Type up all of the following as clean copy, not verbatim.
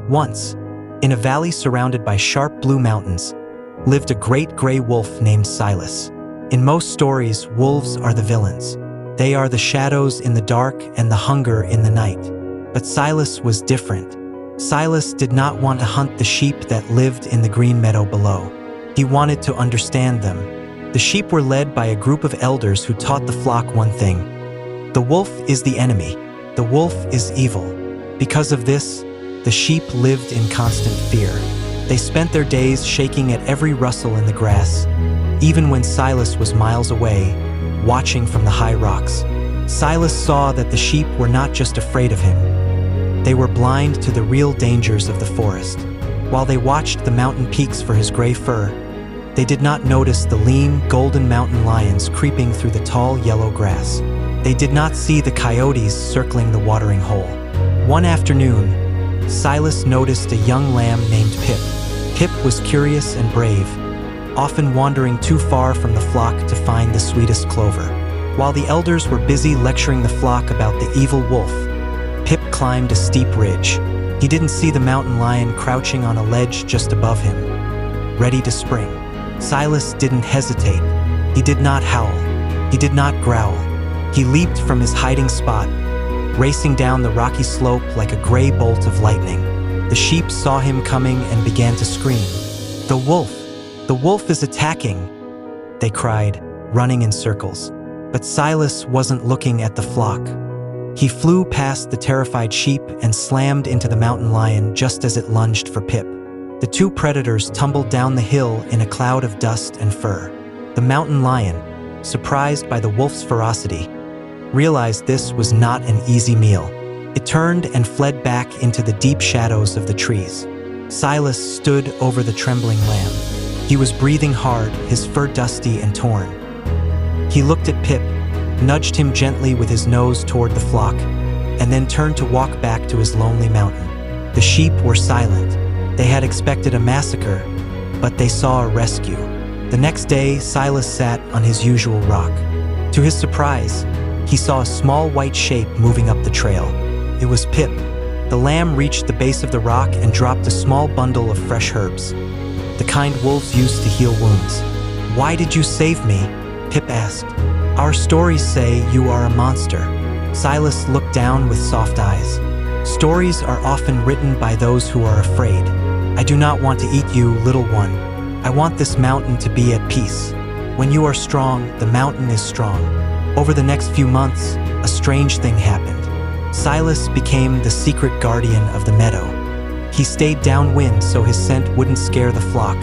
Once, in a valley surrounded by sharp blue mountains, lived a great gray wolf named Silas. In most stories, wolves are the villains. They are the shadows in the dark and the hunger in the night. But Silas was different. Silas did not want to hunt the sheep that lived in the green meadow below. He wanted to understand them. The sheep were led by a group of elders who taught the flock one thing: the wolf is the enemy. The wolf is evil. Because of this, the sheep lived in constant fear. They spent their days shaking at every rustle in the grass, even when Silas was miles away, watching from the high rocks. Silas saw that the sheep were not just afraid of him. They were blind to the real dangers of the forest. While they watched the mountain peaks for his gray fur, they did not notice the lean, golden mountain lions creeping through the tall, yellow grass. They did not see the coyotes circling the watering hole. One afternoon, Silas noticed a young lamb named Pip. Pip was curious and brave, often wandering too far from the flock to find the sweetest clover. While the elders were busy lecturing the flock about the evil wolf, Pip climbed a steep ridge. He didn't see the mountain lion crouching on a ledge just above him, ready to spring. Silas didn't hesitate. He did not howl. He did not growl. He leaped from his hiding spot, racing down the rocky slope like a gray bolt of lightning. The sheep saw him coming and began to scream. "The wolf! The wolf is attacking!" they cried, running in circles. But Silas wasn't looking at the flock. He flew past the terrified sheep and slammed into the mountain lion just as it lunged for Pip. The two predators tumbled down the hill in a cloud of dust and fur. The mountain lion, surprised by the wolf's ferocity, realized this was not an easy meal. It turned and fled back into the deep shadows of the trees. Silas stood over the trembling lamb. He was breathing hard, his fur dusty and torn. He looked at Pip, nudged him gently with his nose toward the flock, and then turned to walk back to his lonely mountain. The sheep were silent. They had expected a massacre, but they saw a rescue. The next day, Silas sat on his usual rock. To his surprise, he saw a small white shape moving up the trail. It was Pip. The lamb reached the base of the rock and dropped a small bundle of fresh herbs, the kind wolves used to heal wounds. "Why did you save me?" Pip asked. "Our stories say you are a monster." Silas looked down with soft eyes. "Stories are often written by those who are afraid. I do not want to eat you, little one. I want this mountain to be at peace. When you are strong, the mountain is strong." Over the next few months, a strange thing happened. Silas became the secret guardian of the meadow. He stayed downwind so his scent wouldn't scare the flock,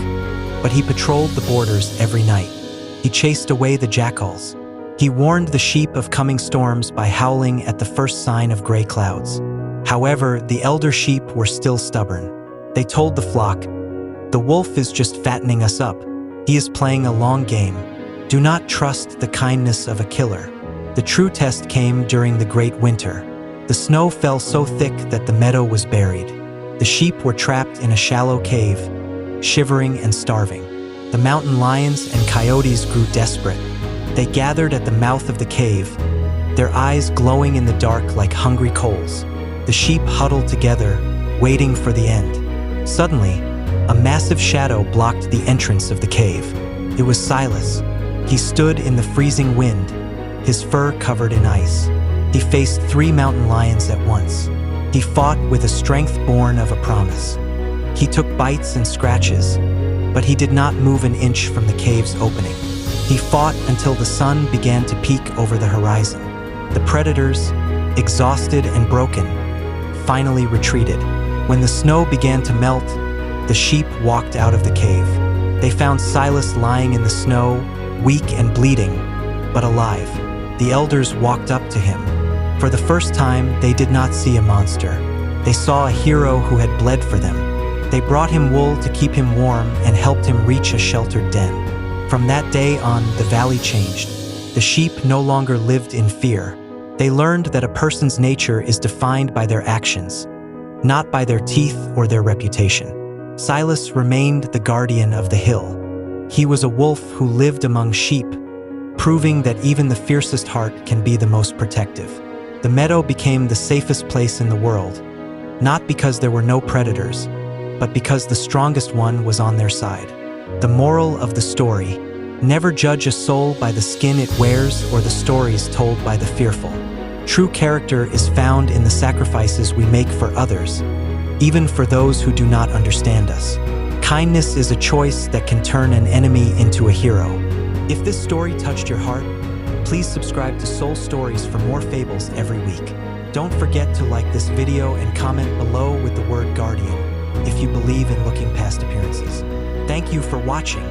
but he patrolled the borders every night. He chased away the jackals. He warned the sheep of coming storms by howling at the first sign of gray clouds. However, the elder sheep were still stubborn. They told the flock, "The wolf is just fattening us up. He is playing a long game. Do not trust the kindness of a killer." The true test came during the great winter. The snow fell so thick that the meadow was buried. The sheep were trapped in a shallow cave, shivering and starving. The mountain lions and coyotes grew desperate. They gathered at the mouth of the cave, their eyes glowing in the dark like hungry coals. The sheep huddled together, waiting for the end. Suddenly, a massive shadow blocked the entrance of the cave. It was Silas. He stood in the freezing wind, his fur covered in ice. He faced 3 mountain lions at once. He fought with a strength born of a promise. He took bites and scratches, but he did not move an inch from the cave's opening. He fought until the sun began to peek over the horizon. The predators, exhausted and broken, finally retreated. When the snow began to melt, the sheep walked out of the cave. They found Silas lying in the snow, weak and bleeding, but alive. The elders walked up to him. For the first time, they did not see a monster. They saw a hero who had bled for them. They brought him wool to keep him warm and helped him reach a sheltered den. From that day on, the valley changed. The sheep no longer lived in fear. They learned that a person's nature is defined by their actions, not by their teeth or their reputation. Silas remained the guardian of the hill. He was a wolf who lived among sheep, proving that even the fiercest heart can be the most protective. The meadow became the safest place in the world, not because there were no predators, but because the strongest one was on their side. The moral of the story: never judge a soul by the skin it wears or the stories told by the fearful. True character is found in the sacrifices we make for others, even for those who do not understand us. Kindness is a choice that can turn an enemy into a hero. If this story touched your heart, please subscribe to Soul Stories for more fables every week. Don't forget to like this video and comment below with the word Guardian if you believe in looking past appearances. Thank you for watching.